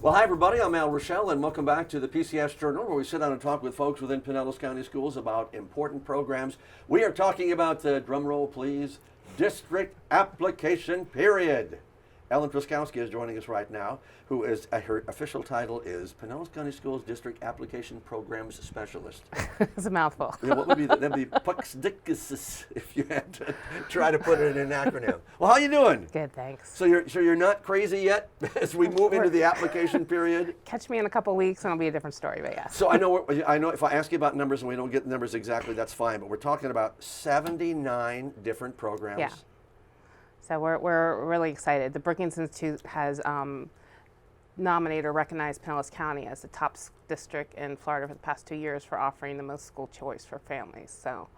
Well, hi everybody, I'm Al Ruechel, and welcome back to the PCS Journal, where we sit down and talk with folks within Pinellas County Schools about important programs. We are talking about the, drum roll please, district application period. Ellen Truskowski is joining us right now, who is, her official title is Pinellas County Schools District Application Programs Specialist. It's a mouthful. Yeah, what would be that'd be PUCSDICS if you had to try to put it in an acronym. Well, how you doing? Good, thanks. So you're not crazy yet as we move into the application period? Catch me in a couple weeks and it'll be a different story, but yes. So I know if I ask you about numbers and we don't get the numbers exactly, that's fine, but we're talking about 79 different programs. Yeah. So we're really excited. The Brookings Institute has nominated or recognized Pinellas County as the top district in Florida for the past 2 years for offering the most school choice for families. So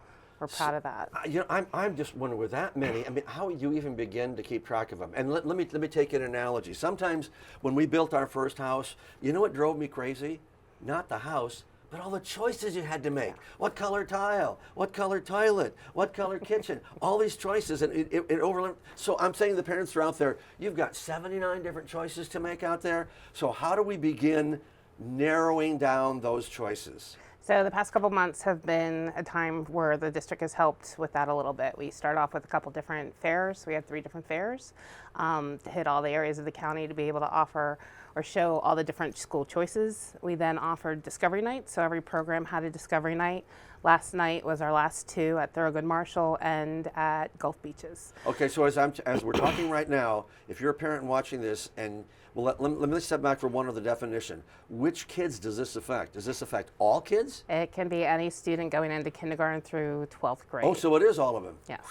we're proud of that. I'm just wondering, with that many, I mean, how would you even begin to keep track of them? And let me take an analogy. Sometimes when we built our first house, you know what drove me crazy? Not the house, but all the choices you had to make. What color tile? What color toilet? What color kitchen? All these choices, and it overlapped. So I'm saying to the parents who are out there, you've got 79 different choices to make out there. So how do we begin narrowing down those choices? So the past couple months have been a time where the district has helped with that a little bit. We start off with a couple different fairs. We had 3 different fairs to hit all the areas of the county to be able to offer or show all the different school choices. We then offered Discovery Night, so every program had a Discovery Night. Last night was our last 2 at Thorogood Marshall and at Gulf Beaches. Okay, so as we're talking right now, if you're a parent watching this, and well, let me step back for one other definition. Which kids does this affect? Does this affect all kids? It can be any student going into kindergarten through 12th grade. Oh, so it is all of them? Yes.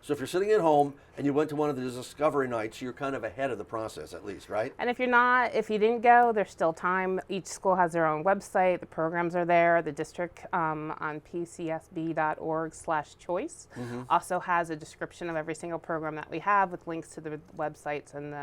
So if you're sitting at home and you went to one of the Discovery Nights, you're kind of ahead of the process at least, right? And if you didn't go, there's still time. Each school has their own website. The programs are there. The district on pcsb.org/choice also has a description of every single program that we have with links to the websites and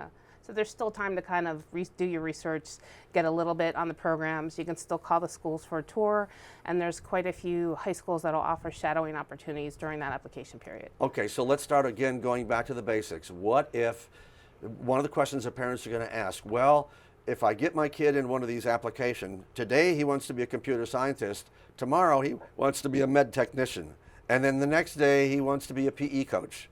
so there's still time to kind of do your research, get a little bit on the programs. You can still call the schools for a tour, and there's quite a few high schools that will offer shadowing opportunities during that application period. Okay, so let's start again going back to the basics. What if, one of the questions that parents are going to ask, well, if I get my kid in one of these applications, today he wants to be a computer scientist, tomorrow he wants to be a med technician, and then the next day he wants to be a PE coach.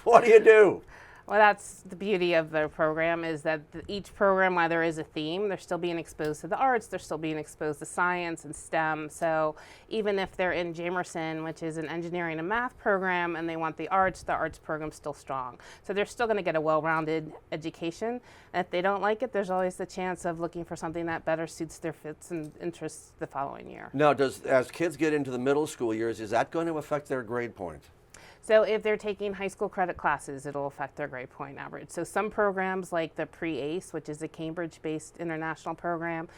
What do you do? Well, that's the beauty of the program, is that each program, while there is a theme, they're still being exposed to the arts, they're still being exposed to science and STEM. So even if they're in Jamerson, which is an engineering and math program, and they want the arts program's still strong. So they're still going to get a well-rounded education. And if they don't like it, there's always the chance of looking for something that better suits their fits and interests the following year. Now, as kids get into the middle school years, is that going to affect their grade point? So if they're taking high school credit classes, it'll affect their grade point average. So some programs like the Pre-ACE, which is a Cambridge-based international program,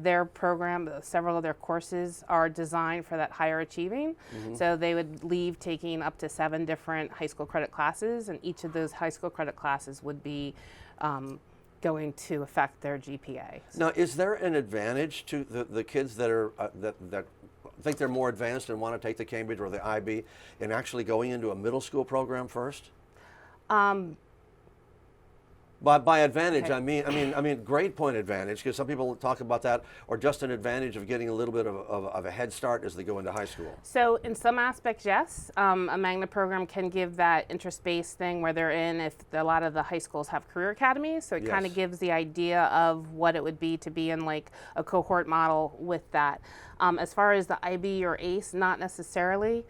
their program, several of their courses are designed for that higher achieving. So they would leave taking up to 7 different high school credit classes, and each of those high school credit classes would be going to affect their GPA. Now, is there an advantage to the kids that are that think they're more advanced and want to take the Cambridge or the IB in actually going into a middle school program first? By advantage, okay. I mean grade point advantage, because some people talk about that, or just an advantage of getting a little bit of a head start as they go into high school. So in some aspects, yes. A Magna program can give that interest-based thing where they're in, if a lot of the high schools have career academies, so it kind of gives the idea of what it would be to be in like a cohort model with that. As far as the IB or ACE, not necessarily,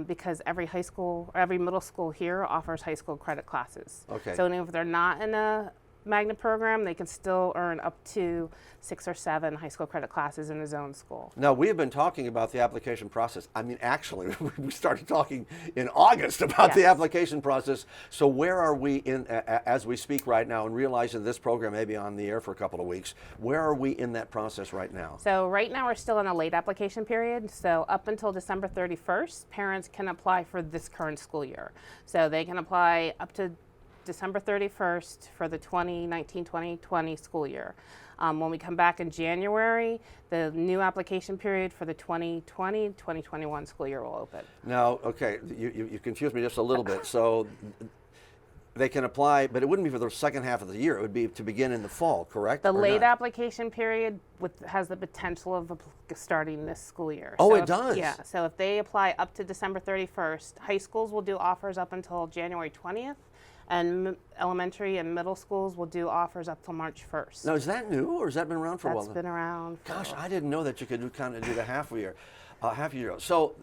because every high school, or every middle school here offers high school credit classes. Okay. So even if they're not in a Magna program, they can still earn up to 6 or 7 high school credit classes in his own school. Now, we have been talking about the application process. I mean, actually, we started talking in August about the application process. So where are we in, as we speak right now, and realizing this program may be on the air for a couple of weeks, where are we in that process right now? So right now we're still in a late application period. So up until December 31st, parents can apply for this current school year. So they can apply up to December 31st for the 2019-2020 school year. When we come back in January, the new application period for the 2020-2021 school year will open. Now, okay, you confused me just a little bit. So They can apply, but it wouldn't be for the second half of the year. It would be to begin in the fall, correct? The or late not? application period has the potential of starting this school year. Oh, So it does? Yeah, so if they apply up to December 31st, high schools will do offers up until January 20th, and elementary and middle schools will do offers up till March 1st. Now, is that new, or has that been around for a while? That's been around for Gosh, I didn't know that you could kind of do the half a year. So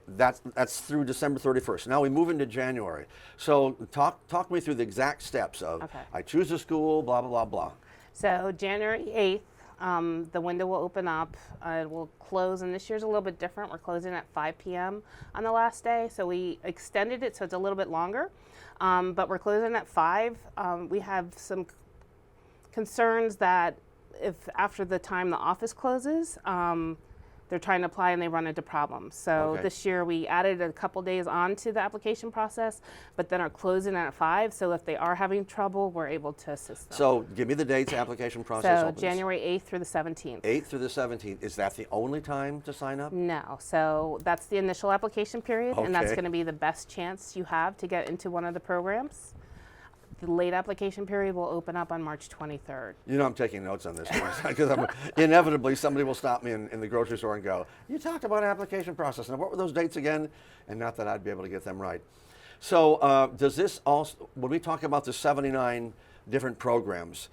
that's through December 31st. Now we move into January. So talk me through the exact steps of Okay. I choose a school, blah, blah, blah, blah. So January 8th, the window will open up. It will close, and this year's a little bit different. We're closing at 5 p.m. on the last day, so we extended it so it's a little bit longer. But we're closing at 5. We have some concerns that if after the time the office closes, they're trying to apply and they run into problems. So Okay. this year we added a couple days onto the application process, but then are closing at 5. So if they are having trouble, we're able to assist them. So give me the dates application process So opens. January 8th through the 17th. 8th through the 17th. Is that the only time to sign up? No, so that's the initial application period, and that's Okay. going to be the best chance you have to get into one of the programs. The late application period will open up on March 23rd. You know I'm taking notes on this because inevitably somebody will stop me in the grocery store and go, you talked about application process, and what were those dates again? And not that I'd be able to get them right. So does this also, when we talk about the 79 different programs,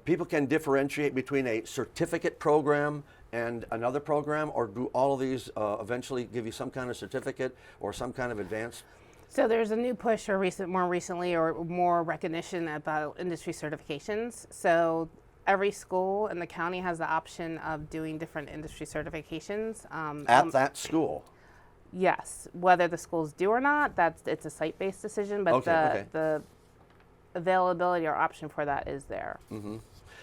people can differentiate between a certificate program and another program, or do all of these eventually give you some kind of certificate or some kind of advanced? So there's a new push or more recently or more recognition about industry certifications. So every school in the county has the option of doing different industry certifications. At that school? Yes, whether the schools do or not, it's a site-based decision, but Okay. the availability or option for that is there.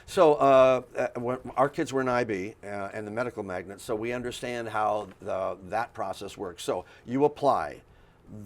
So when our kids were in IB and the medical magnet, so we understand how that process works. So you apply.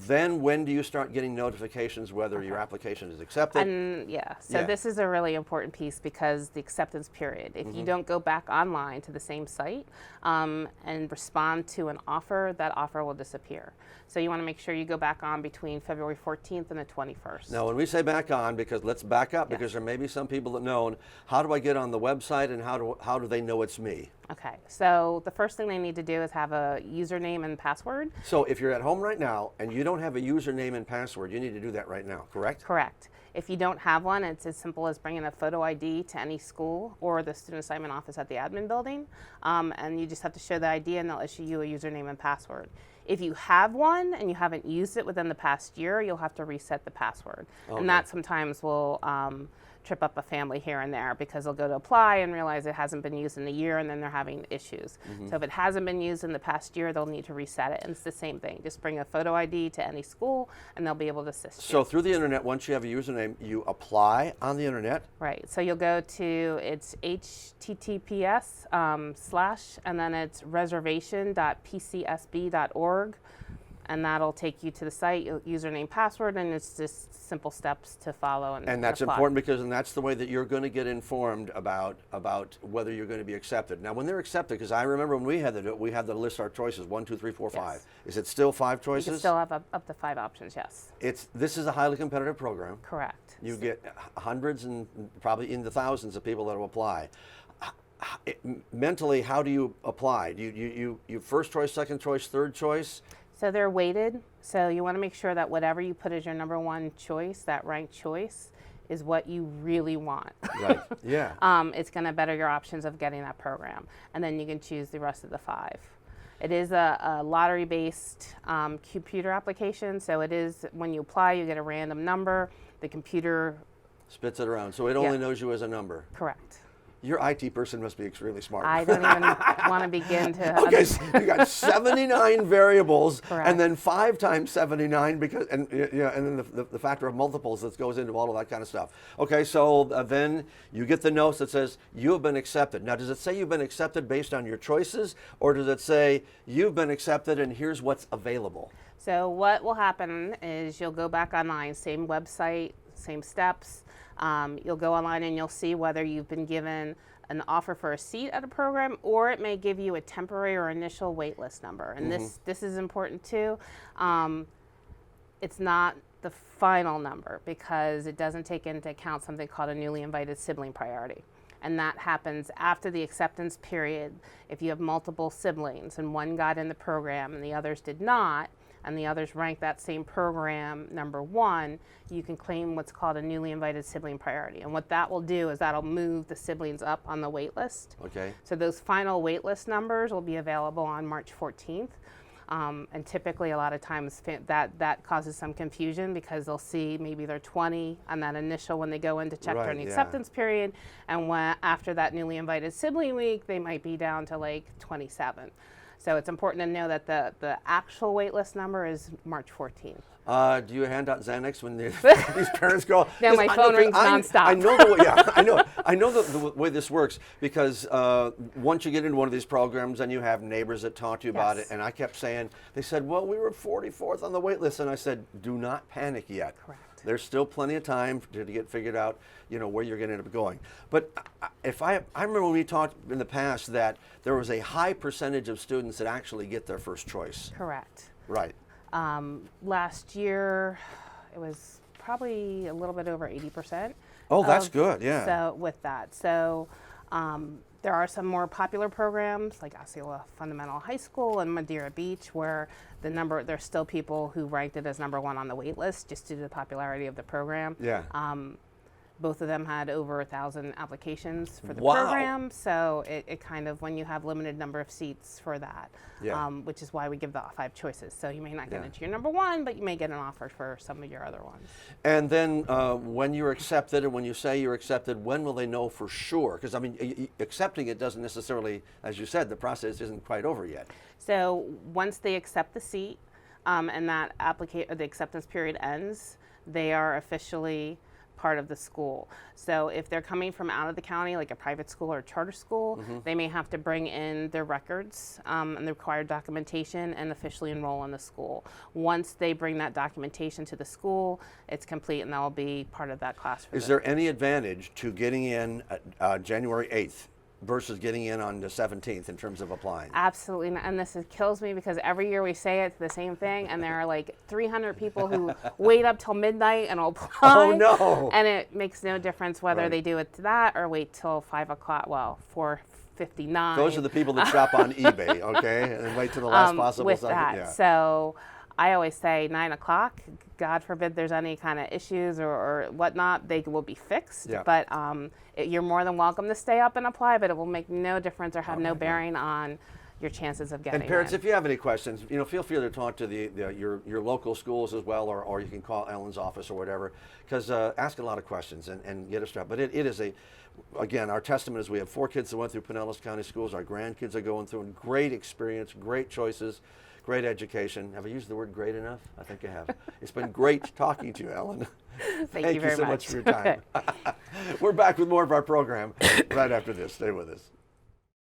Then when do you start getting notifications whether your application is accepted? And so Yeah. this is a really important piece because the acceptance period, if you don't go back online to the same site and respond to an offer, that offer will disappear. So you want to make sure you go back on between February 14th and the 21st. Now, when we say back on, because let's back up, because there may be some people that know, how do I get on the website and how do they know it's me? Okay, so the first thing they need to do is have a username and password. So if you're at home right now and you don't have a username and password, you need to do that right now, correct? Correct. If you don't have one, it's as simple as bringing a photo ID to any school or the student assignment office at the admin building, and you just have to show the ID and they'll issue you a username and password. If you have one and you haven't used it within the past year, you'll have to reset the password. Okay. And that sometimes will trip up a family here and there because they'll go to apply and realize it hasn't been used in a year and then they're having issues. So if it hasn't been used in the past year, they'll need to reset it. And it's the same thing. Just bring a photo ID to any school and they'll be able to assist you. So through the internet, once you have a username, you apply on the internet. Right. So you'll go to, it's https / and then it's reservation.pcsb.org. And that'll take you to the site, username, password, and it's just simple steps to follow and And that's apply. important because that's the way that you're going to get informed about whether you're going to be accepted. Now, when they're accepted, because I remember when we had to do it, we had to list our choices, 1, 2, 3, 4, 5. Yes. Is it still 5 You choices? can still have up to 5 options, yes. This is a highly competitive program. Correct. You get hundreds and probably in the thousands of people that will apply. Mentally, how do you apply? Do you first choice, second choice, third choice? So they're weighted. So you want to make sure that whatever you put as your number 1 choice, that ranked choice, is what you really want. Right. Yeah. It's going to better your options of getting that program. And then you can choose the rest of the 5. It is a lottery-based computer application. So it is, when you apply, you get a random number. The computer, Spits it around. So it only knows you as a number. correct. Your IT person must be extremely smart. I don't even want to begin to. Okay, so you got 79 variables, Correct. and then 5 times 79 and then the factor of multiples that goes into all of that kind of stuff. Okay, so then you get the notice that says you have been accepted. Now, does it say you've been accepted based on your choices, or does it say you've been accepted and here's what's available? So what will happen is you'll go back online, same website, same steps. You'll go online and you'll see whether you've been given an offer for a seat at a program, or it may give you a temporary or initial wait list number. And this is important too. It's not the final number because it doesn't take into account something called a newly invited sibling priority. And that happens after the acceptance period. If you have multiple siblings and one got in the program and the others did not, and the others rank that same program number one, you can claim what's called a newly invited sibling priority. And what that will do is that'll move the siblings up on the wait list. Okay. So those final wait list numbers will be available on March 14th. And typically a lot of times that causes some confusion because they'll see maybe they're 20 on that initial when they go in to check during the acceptance period, and after that newly invited sibling week they might be down to like 27. So it's important to know that the actual wait list number is March 14th. Do you hand out Xanax when these parents go? No, my phone rings nonstop. I know the way. Yeah, I know. I know the way this works because once you get into one of these programs and you have neighbors that talk to you about it, and I kept saying, they said, well, we were 44th on the wait list, and I said, do not panic yet. Correct. There's still plenty of time to get figured out, where you're going to end up going. But I remember when we talked in the past that there was a high percentage of students that actually get their first choice. Correct. Right. Last year, it was probably a little bit over 80%. Oh, that's good, yeah. So with that, there are some more popular programs like Osceola Fundamental High School and Madeira Beach where there's still people who ranked it as number one on the wait list just due to the popularity of the program. Yeah. Both of them had over 1,000 applications for the Wow. program, so it kind of, when you have limited number of seats for that, which is why we give the 5 choices. So you may not get into your number one, but you may get an offer for some of your other ones. And then when you're accepted, and when you say you're accepted, when will they know for sure? Because, I mean, accepting it doesn't necessarily, as you said, the process isn't quite over yet. So once they accept the seat and that the acceptance period ends, they are officially part of the school. So if they're coming from out of the county, like a private school or a charter school, they may have to bring in their records and the required documentation and officially enroll in the school. Once they bring that documentation to the school, it's complete and they'll be part of that class. Is there any advantage to getting in January 8th versus getting in on the 17th in terms of applying? Absolutely not. And kills me because every year we say it's the same thing and there are like 300 people who wait up till midnight and apply. Oh no. And it makes no difference whether they do it to that or wait till 5 o'clock, 4:59. Those are the people that shop on eBay, okay? And wait till the last possible with second. that. Yeah. So I always say 9 o'clock, God forbid there's any kind of issues or whatnot, they will be fixed. Yeah. But you're more than welcome to stay up and apply, but it will make no difference or have no bearing on your chances of getting And parents, in. if you have any questions, feel free to talk to your local schools as well, or you can call Ellen's office or whatever, because ask a lot of questions and get us started. But it is again, our testament is we have 4 kids that went through Pinellas County Schools. Our grandkids are going through, and great experience, great choices, great education. Have I used the word great enough? I think I have. It's been great talking to you, Ellen. Thank you very so much for your time. We're back with more of our program right after this. Stay with us.